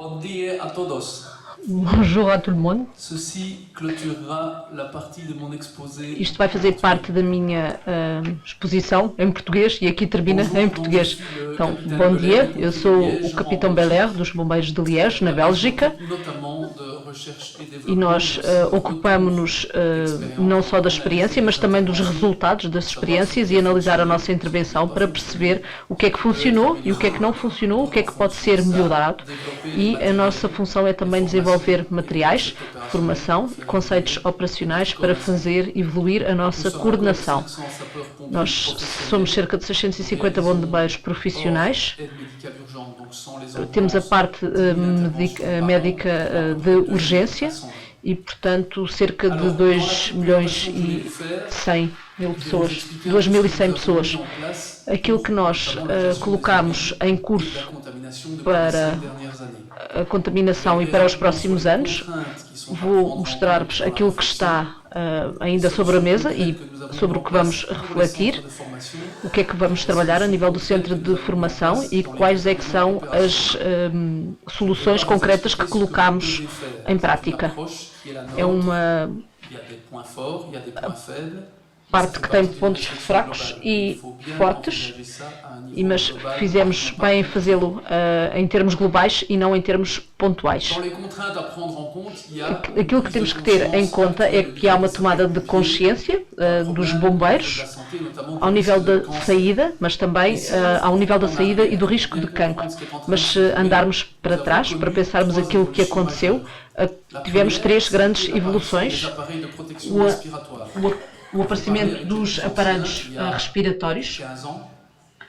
Bom dia a todos. Bonjour à tout le monde. Ceci clôturera la partie de mon exposé. Isto vai fazer parte da minha exposição em português e aqui termina em português. Então, bom dia, eu sou o Capitão Belair dos Bombeiros de Liège, na Bélgica, e nós ocupamos-nos não só da experiência, mas também dos resultados das experiências e analisar a nossa intervenção para perceber o que é que funcionou e o que é que não funcionou, o que é que pode ser melhorado. E a nossa função é também desenvolver materiais, formação, conceitos operacionais para fazer evoluir a nossa coordenação. Nós somos cerca de 650 bombeiros profissionais. Temos a parte médica de urgência e, portanto, cerca de 2.100.000 pessoas, 2.100 pessoas. Aquilo que nós colocamos em curso para a contaminação e para os próximos anos, vou mostrar-vos aquilo que está ainda sobre a mesa e sobre o que vamos refletir, o que é que vamos trabalhar a nível do centro de formação e quais é que são as soluções concretas que colocamos em prática. É uma parte que tem pontos fracos e fortes, mas fizemos bem em fazê-lo em termos globais e não em termos pontuais. Aquilo que temos que ter em conta é que há uma tomada de consciência dos bombeiros ao nível da saída, mas também ao nível da saída e do risco de cancro. Mas se andarmos para trás, para pensarmos aquilo que aconteceu, tivemos três grandes evoluções. O aparecimento dos aparelhos respiratórios,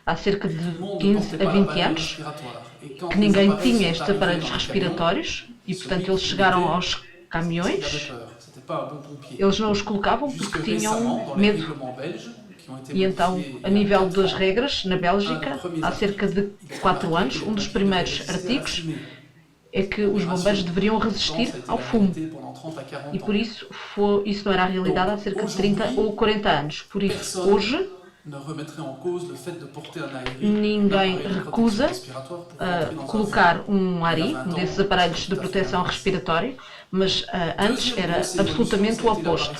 há cerca de 15 a 20 anos, que ninguém tinha estes aparelhos respiratórios e, portanto, eles chegaram aos caminhões, eles não os colocavam porque tinham medo. E então, a nível das regras, na Bélgica, há cerca de 4 anos, um dos primeiros artigos é que os bombeiros deveriam resistir ao fumo. E por isso, isso não era a realidade há cerca de 30 ou 40 anos. Por isso, hoje, ninguém recusa colocar um ARI, um desses aparelhos de proteção respiratória, mas antes era absolutamente o oposto.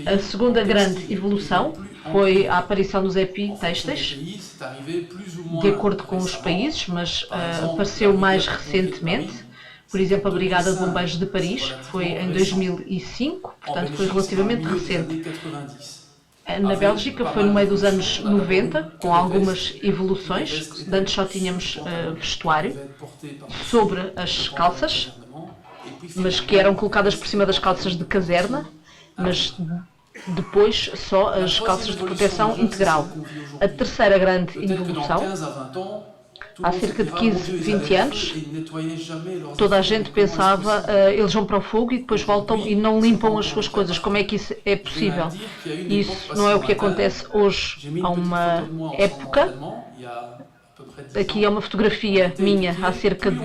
A segunda grande evolução foi a aparição dos epitêxteis, de acordo com os países, mas apareceu mais recentemente. Por exemplo, a Brigada de Bombeiros de Paris foi em 2005, portanto foi relativamente recente. Na Bélgica foi no meio dos anos 90, com algumas evoluções. Antes só tínhamos vestuário sobre as calças, mas que eram colocadas por cima das calças de caserna, mas depois só as calças de proteção integral. A terceira grande evolução, há cerca de 15, 20 anos, toda a gente pensava, eles vão para o fogo e depois voltam e não limpam as suas coisas. Como é que isso é possível? Isso não é o que acontece hoje. Há uma época, aqui é uma fotografia minha há cerca de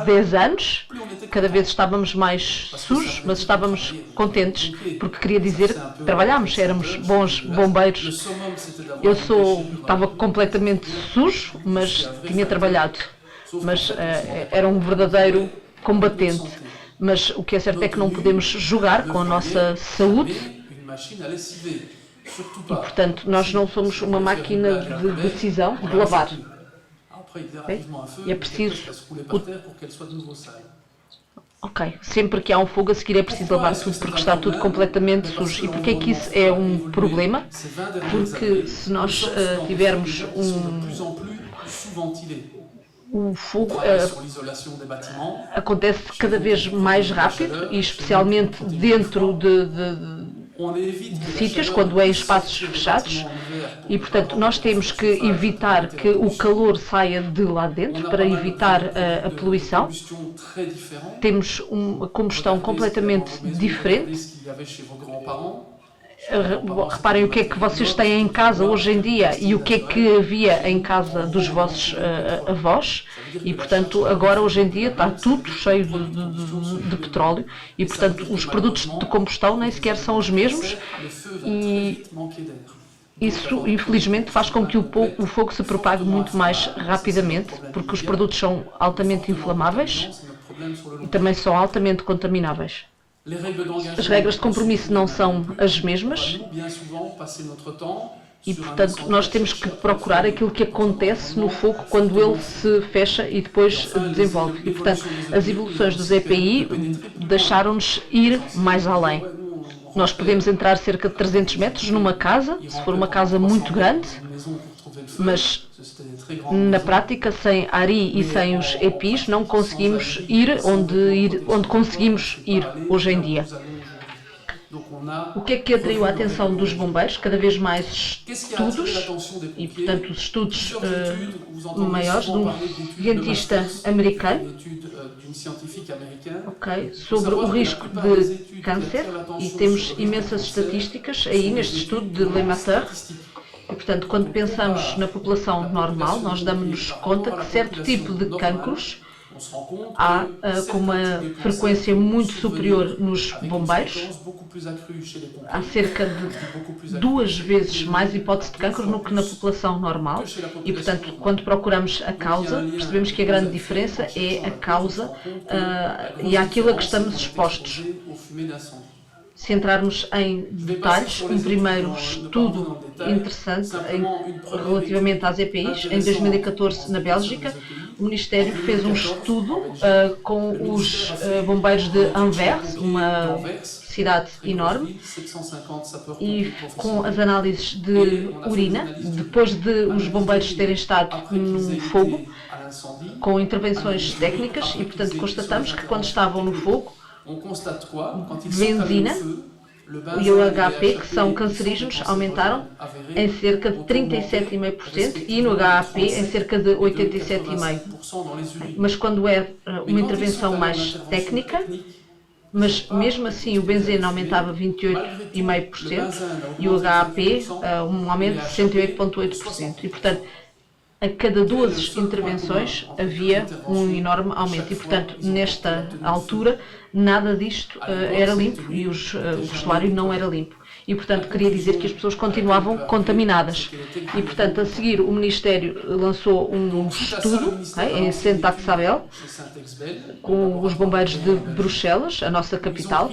10 anos, cada vez estávamos mais sujos, mas estávamos contentes, porque queria dizer que trabalhámos, éramos bons bombeiros. Eu estava completamente sujo, mas tinha trabalhado, mas era um verdadeiro combatente. Mas o que é certo é que não podemos jogar com a nossa saúde e, portanto, nós não somos uma máquina de decisão de lavar. Okay? E é preciso. Ok, sempre que há um fogo a seguir é preciso lavar tudo porque está tudo completamente sujo. E porquê é que isso é um problema? Porque se nós tivermos o fogo acontece cada vez mais rápido e especialmente dentro de sítios, quando é em espaços fechados, e portanto nós temos que evitar que o calor saia de lá dentro para evitar a poluição. Temos uma combustão completamente diferente. Reparem o que é que vocês têm em casa hoje em dia e o que é que havia em casa dos vossos avós, e portanto agora hoje em dia está tudo cheio de petróleo e portanto os produtos de combustão nem sequer são os mesmos, e isso infelizmente faz com que o fogo se propague muito mais rapidamente porque os produtos são altamente inflamáveis e também são altamente contamináveis. As regras de compromisso não são as mesmas e, portanto, nós temos que procurar aquilo que acontece no fogo quando ele se fecha e depois desenvolve. E, portanto, as evoluções dos EPI deixaram-nos ir mais além. Nós podemos entrar cerca de 300 metros numa casa, se for uma casa muito grande, mas na prática, sem ARI e sem os EPIs, não conseguimos ir onde conseguimos ir hoje em dia. O que é que atraiu a atenção dos bombeiros? Cada vez mais estudos, e portanto os estudos maiores, de um cientista americano, sobre o risco de câncer, e temos imensas estatísticas aí neste estudo de Le Matter. E, portanto, quando pensamos na população normal, nós damos-nos conta que certo tipo de cancros há com uma frequência muito superior nos bombeiros. Há cerca de 2 vezes mais hipótese de cancro do que na população normal. E, portanto, quando procuramos a causa, percebemos que a grande diferença é a causa e àquilo a que estamos expostos. Se entrarmos em detalhes, um primeiro estudo interessante relativamente às EPIs, em 2014 na Bélgica, o Ministério fez um estudo com os bombeiros de Anvers, uma cidade enorme, e com as análises de urina, depois de os bombeiros terem estado num fogo, com intervenções técnicas, e portanto constatamos que quando estavam no fogo, benzina e o HP, que são cancerígenos, aumentaram em cerca de 37,5% e no HAP em cerca de 87,5%. Mas quando é uma intervenção mais técnica, mas mesmo assim o benzeno aumentava 28,5% e o HAP um aumento de 68,8%. E portanto, a cada 2 intervenções havia um enorme aumento e, portanto, nesta altura, nada disto era limpo e o vestuário não era limpo. E, portanto, queria dizer que as pessoas continuavam contaminadas. E, portanto, a seguir, o Ministério lançou um estudo em Saint-Axabel, com os bombeiros de Bruxelas, a nossa capital,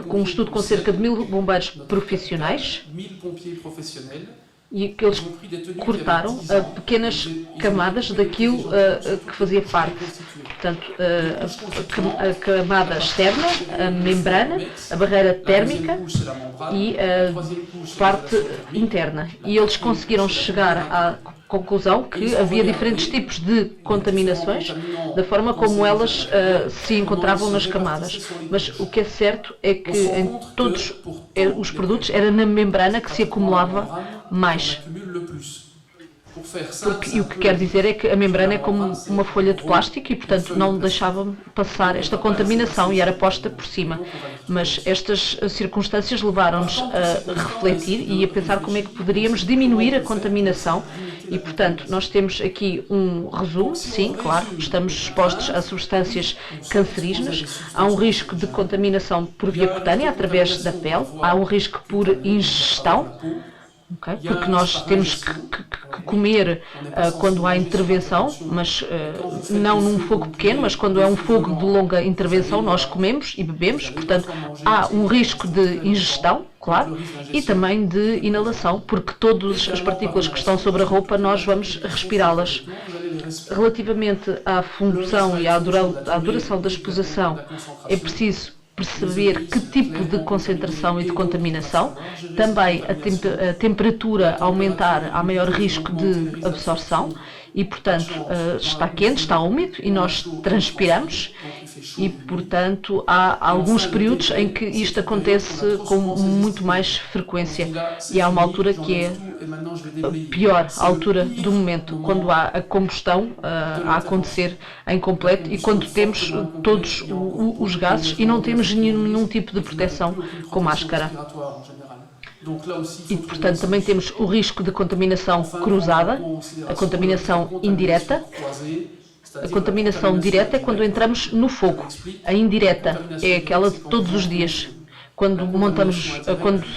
com um estudo com cerca de 1000 bombeiros profissionais, e que eles cortaram pequenas camadas daquilo que fazia parte. Portanto, a camada externa, a membrana, a barreira térmica e a parte interna. E eles conseguiram chegar à conclusão que havia diferentes tipos de contaminações da forma como elas se encontravam nas camadas. Mas o que é certo é que em todos os produtos era na membrana que se acumulava mais. E o que quer dizer é que a membrana é como uma folha de plástico e, portanto, não deixava passar esta contaminação e era posta por cima. Mas estas circunstâncias levaram-nos a refletir e a pensar como é que poderíamos diminuir a contaminação. E, portanto, nós temos aqui um resumo. Sim, claro, estamos expostos a substâncias cancerígenas. Há um risco de contaminação por via cutânea, através da pele. Há um risco por ingestão. Porque nós temos que comer quando há intervenção, mas não num fogo pequeno, mas quando é um fogo de longa intervenção, nós comemos e bebemos, portanto há um risco de ingestão, claro, e também de inalação, porque todas as partículas que estão sobre a roupa nós vamos respirá-las. Relativamente à função e à duração da exposição, é preciso perceber que tipo de concentração e de contaminação, também a temperatura aumentar, há maior risco de absorção e, portanto, está quente, está úmido e nós transpiramos e, portanto, há alguns períodos em que isto acontece com muito mais frequência e há uma altura que é a pior altura do momento, quando há a combustão a acontecer em completo e quando temos todos os gases e não temos nenhum tipo de proteção com máscara. E, portanto, também temos o risco de contaminação cruzada, a contaminação indireta. A contaminação direta é quando entramos no fogo. A indireta é aquela de todos os dias. Quando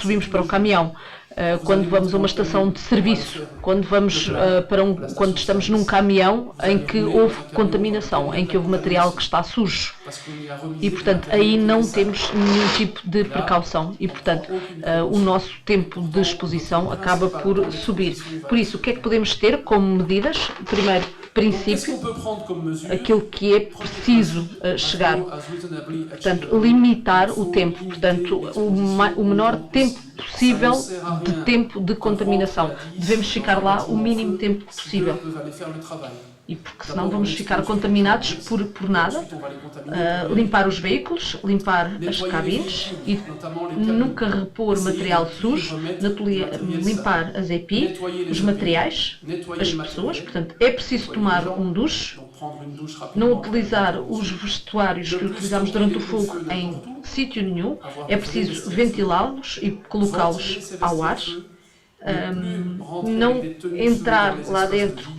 subimos para o caminhão quando vamos a uma estação de serviço, quando vamos quando estamos num caminhão em que houve contaminação, em que houve material que está sujo. E, portanto, aí não temos nenhum tipo de precaução e, portanto, o nosso tempo de exposição acaba por subir. Por isso, o que é que podemos ter como medidas? Primeiro princípio, aquilo que é preciso chegar, portanto, limitar o tempo, portanto, o menor tempo possível de tempo de contaminação. Devemos ficar lá o mínimo tempo possível. E porque senão vamos ficar contaminados por nada. Limpar os veículos, limpar as cabines e nunca repor material sujo, limpar as EPI, os materiais, as pessoas. Portanto, é preciso tomar um duche, não utilizar os vestuários que utilizamos durante o fogo em sítio nenhum, é preciso ventilá-los e colocá-los ao ar. Não entrar lá dentro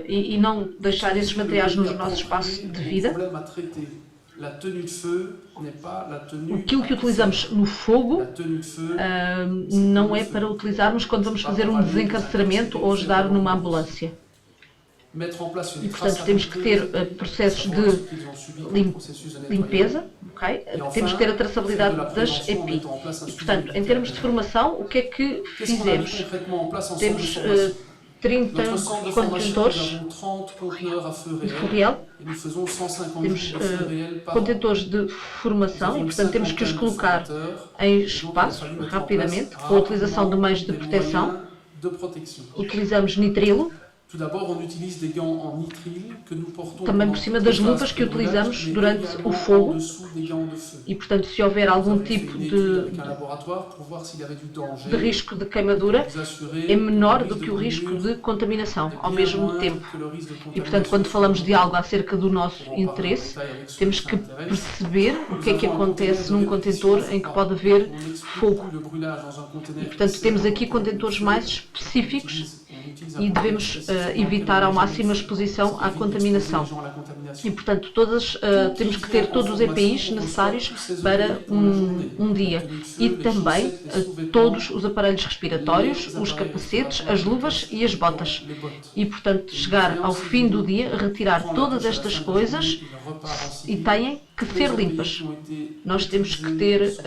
e não deixar esses materiais no nosso espaço de vida. Aquilo que utilizamos no fogo não é para utilizarmos quando vamos fazer um desencarceramento ou ajudar numa ambulância. E, portanto, temos que ter processos de limpeza, okay? Temos que ter a traçabilidade das EPI. E, portanto, em termos de formação, o que é que fizemos? Temos 30 contentores de Furriel, temos contentores de formação e, portanto, temos que os colocar em espaço rapidamente, com a utilização de meios de proteção. Utilizamos nitrilo. Também por cima das luvas que utilizamos durante o fogo e, portanto, se houver algum tipo de risco de queimadura, é menor do que o risco de contaminação ao mesmo tempo. E, portanto, quando falamos de algo acerca do nosso interesse, temos que perceber o que é que acontece num contentor em que pode haver fogo. E, portanto, temos aqui contentores mais específicos e devemos evitar ao máximo a exposição à contaminação. E, portanto, temos que ter todos os EPIs necessários para um dia. E também todos os aparelhos respiratórios, os capacetes, as luvas e as botas. E, portanto, chegar ao fim do dia, retirar todas estas coisas e têm que ser limpas. Nós temos que ter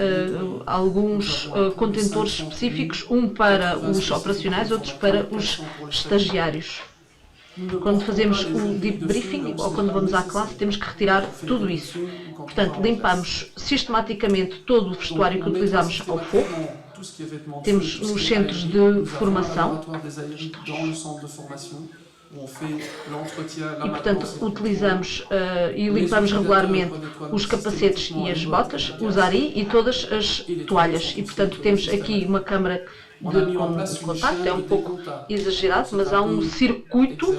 alguns contentores específicos, um para os operacionais, outros para os estagiários. Quando fazemos o debriefing ou quando vamos à classe, temos que retirar tudo isso. Portanto, limpamos sistematicamente todo o vestuário que utilizamos ao fogo. Temos nos centros de formação. E, portanto, utilizamos e limpamos regularmente os capacetes e as botas, os ARI e todas as toalhas. E, portanto, temos aqui uma câmara de contacto, é um pouco exagerado, mas há um circuito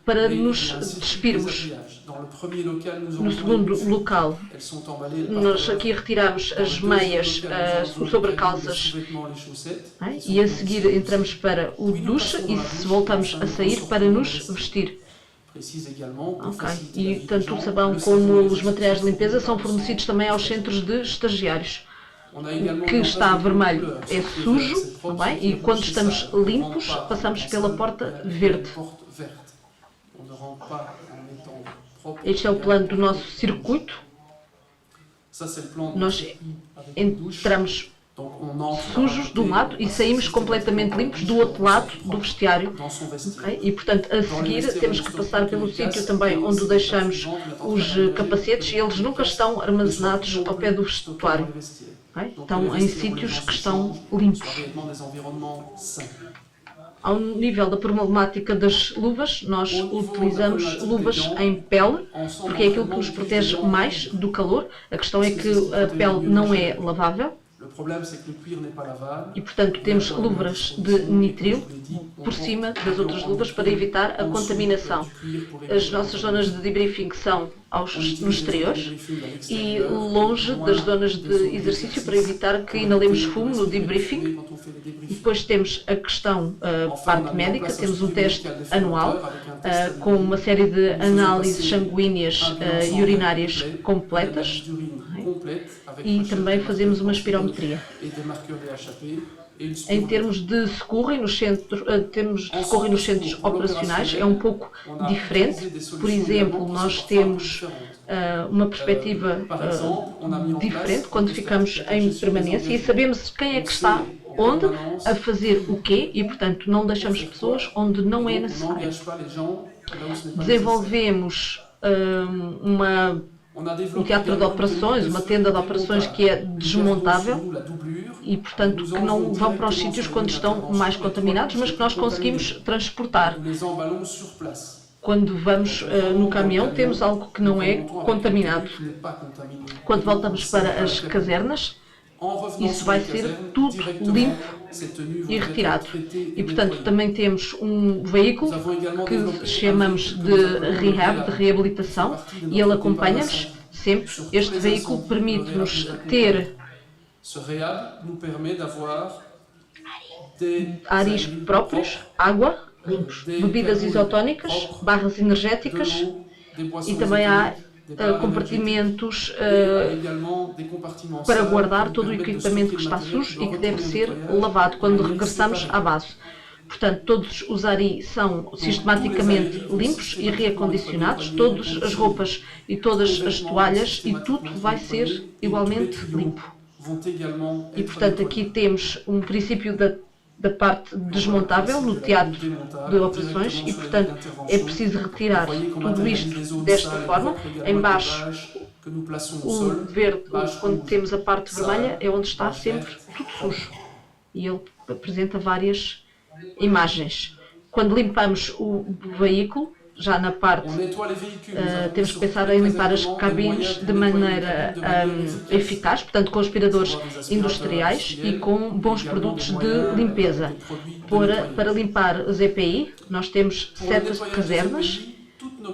para nos despirmos. No segundo local, nós aqui retiramos as meias, os sobrecalças, e a seguir entramos para o duche e se voltamos a sair para nos vestir. Okay. E tanto o sabão como os materiais de limpeza são fornecidos também aos centros de estagiários. O que está vermelho é sujo, bem? E quando estamos limpos, passamos pela porta verde. Este é o plano do nosso circuito. Nós entramos sujos de um lado e saímos completamente limpos do outro lado do vestíario. Okay? E, portanto, a seguir temos que passar pelo sítio também onde deixamos os capacetes e eles nunca estão armazenados ao pé do vestuário. Okay? Estão em sítios que estão limpos. Ao nível da problemática das luvas, nós utilizamos luvas em pele, porque é aquilo que nos protege mais do calor. A questão é que a pele não é lavável. E, portanto, temos luvas de nitril por cima das outras luvas para evitar a contaminação. As nossas zonas de debriefing são no exterior e longe das zonas de exercício para evitar que inalemos fumo no debriefing. Depois temos a questão, parte médica, temos um teste anual com uma série de análises sanguíneas e urinárias completas. E também fazemos uma espirometria. Em termos de socorro e nos centros operacionais é um pouco diferente. Por exemplo, nós temos uma perspectiva diferente quando ficamos em permanência e sabemos quem é que está onde a fazer o quê e, portanto, não deixamos pessoas onde não é necessário. Desenvolvemos um teatro de operações, uma tenda de operações que é desmontável e, portanto, que não vão para os sítios quando estão mais contaminados, mas que nós conseguimos transportar. Quando vamos no caminhão, temos algo que não é contaminado. Quando voltamos para as casernas, isso vai ser tudo limpo e retirado. E, portanto, também temos um veículo que chamamos de rehab, de reabilitação, e ele acompanha-nos sempre. Este veículo permite-nos ter ares próprios, água, bebidas isotónicas, barras energéticas e também há compartimentos para guardar todo o equipamento que está sujo e que deve ser lavado quando regressamos à base. Portanto, todos os ARI são sistematicamente limpos e reacondicionados, todas as roupas e todas as toalhas e tudo vai ser igualmente limpo. E, portanto, aqui temos um princípio da parte desmontável no teatro de operações e, portanto, é preciso retirar tudo isto desta forma. Em baixo, o verde, quando temos a parte vermelha, é onde está sempre tudo sujo. E ele apresenta várias imagens. Quando limpamos o veículo, já na parte, temos que pensar em limpar as cabines de maneira eficaz, portanto com aspiradores industriais e com bons produtos de limpeza. Para limpar os EPI, nós temos 7 casernas,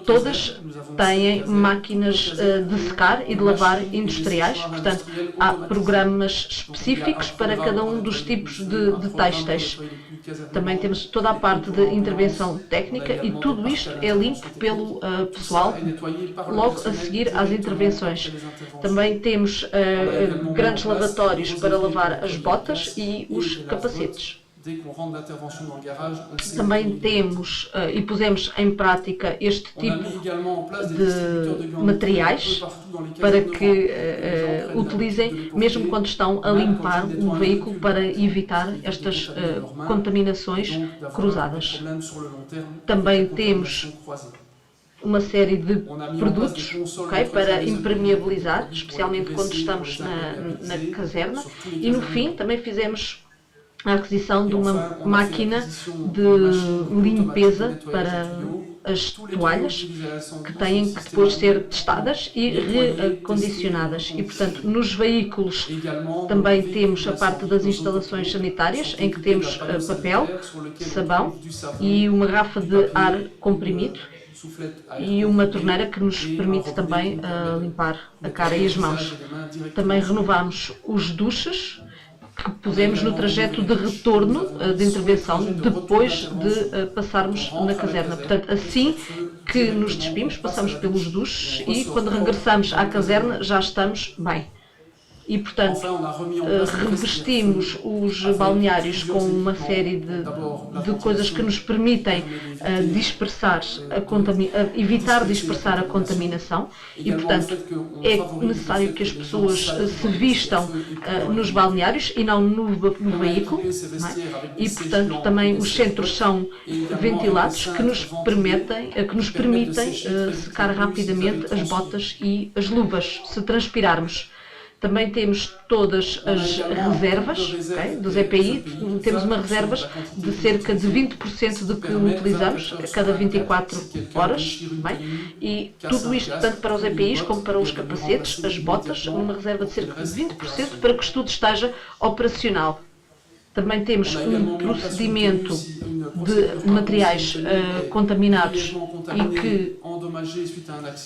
todas têm máquinas de secar e de lavar industriais, portanto há programas específicos para cada um dos tipos de têxteis. Também temos toda a parte de intervenção técnica e tudo isto é limpo pelo pessoal logo a seguir às intervenções. Também temos grandes lavatórios para lavar as botas e os capacetes. Também temos e pusemos em prática este tipo de materiais para que utilizem mesmo quando estão a limpar o veículo para evitar estas contaminações cruzadas. Também temos uma série de produtos para impermeabilizar, especialmente quando estamos na caserna. E no fim também fizemos a aquisição de uma máquina de limpeza para as toalhas que têm que depois ser testadas e reacondicionadas. E, portanto, nos veículos também temos a parte das instalações sanitárias, em que temos papel, sabão e uma garrafa de ar comprimido e uma torneira que nos permite também limpar a cara e as mãos. Também renovamos os duches que pusemos no trajeto de retorno de intervenção depois de passarmos na caserna. Portanto, assim que nos despimos, passamos pelos duches e quando regressamos à caserna já estamos bem. E, portanto, revestimos os balneários com uma série de coisas que nos permitem evitar dispersar a contaminação e, portanto, é necessário que as pessoas se vistam nos balneários e não no veículo, não é? E, portanto, também os centros são ventilados que nos permitem secar rapidamente as botas e as luvas, se transpirarmos. Também temos todas as reservas dos EPI, temos uma reserva de cerca de 20% do que utilizamos a cada 24 horas, bem? E tudo isto tanto para os EPIs como para os capacetes, as botas, uma reserva de cerca de 20% para que tudo esteja operacional. Também temos um procedimento de materiais contaminados e que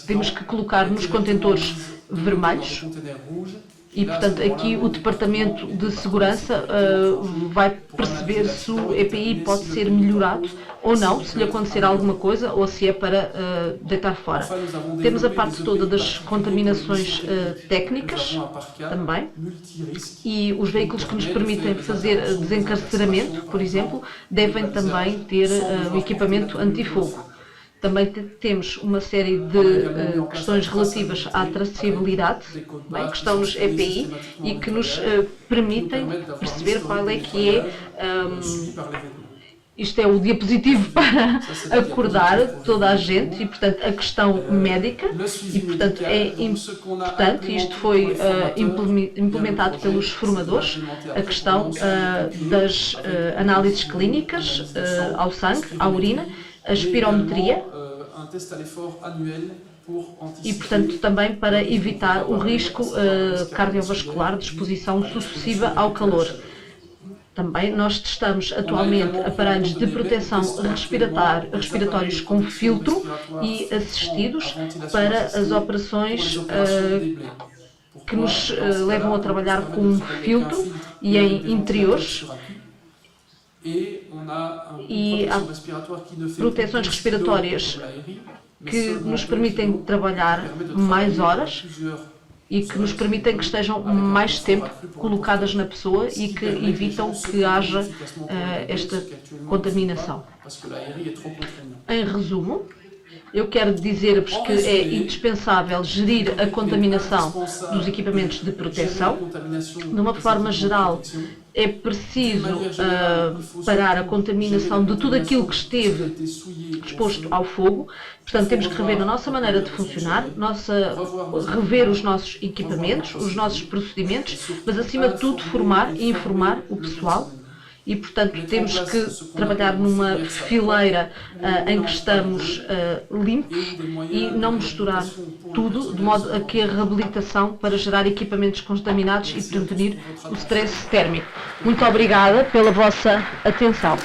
temos que colocar nos contentores vermelhos E, portanto, aqui o Departamento de Segurança vai perceber se o EPI pode ser melhorado ou não, se lhe acontecer alguma coisa ou se é para deitar fora. Temos a parte toda das contaminações técnicas também e os veículos que nos permitem fazer desencarceramento, por exemplo, devem também ter o equipamento antifogo. Também temos uma série de questões relativas à traceabilidade, que estão nos EPI e que nos permitem perceber qual é que é, isto é o diapositivo para acordar toda a gente e, portanto, a questão médica e, portanto, é importante, isto foi implementado pelos formadores, a questão das análises clínicas ao sangue, à urina, a espirometria e, portanto, também para evitar o risco cardiovascular de exposição sucessiva ao calor. Também nós testamos atualmente aparelhos de proteção respiratórios com filtro e assistidos para as operações que nos levam a trabalhar com filtro e em interiores. E há proteções respiratórias que nos permitem trabalhar mais horas e que nos permitem que estejam mais tempo colocadas na pessoa e que evitam que haja esta contaminação. Em resumo, eu quero dizer-vos que é indispensável gerir a contaminação dos equipamentos de proteção. De uma forma geral, é preciso parar a contaminação de tudo aquilo que esteve exposto ao fogo. Portanto, temos que rever a nossa maneira de funcionar, rever os nossos equipamentos, os nossos procedimentos, mas acima de tudo formar e informar o pessoal. E, portanto, temos que trabalhar numa fileira em que estamos limpos e não misturar tudo, de modo a que a reabilitação para gerar equipamentos contaminados e prevenir o stress térmico. Muito obrigada pela vossa atenção.